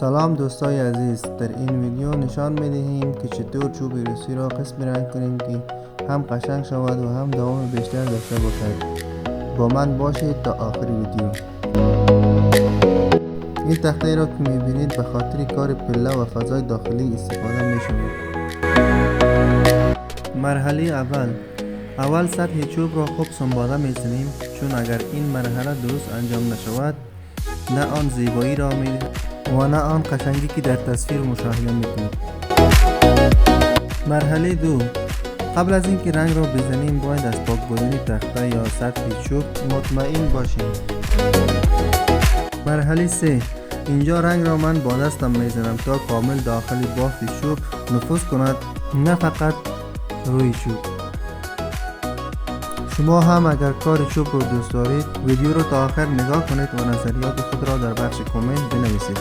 سلام دوستای عزیز، در این ویدیو نشان میدهیم که چطور چوب روسی را قسم رنگ کنیم که هم قشنگ شود و هم دوام بیشتر داشته باشد. با من باشید تا آخر ویدیو. این تخته را که میبینید به خاطر کار پله و فضای داخلی استفاده میشود. مرحله اول سطح چوب را خوب سنباده میزنیم، چون اگر این مرحله درست انجام نشود نه آن زیبایی را میدهد و نه آن قشنگی که در تصویر مشاهده میکنید. مرحله 2، قبل از اینکه رنگ را بزنیم باید از پاک بودن تخته یا سطح چوب مطمئن باشیم. مرحله 3، اینجا رنگ را من با دستم میزنم تا کامل داخل بافت چوب نفوذ کند، نه فقط روی چوب. شما هم اگر کار چوب رو دوست دارید ویدیو رو تا آخر نگاه کنید و نظریات خود را در بخش کامنت بنویسید.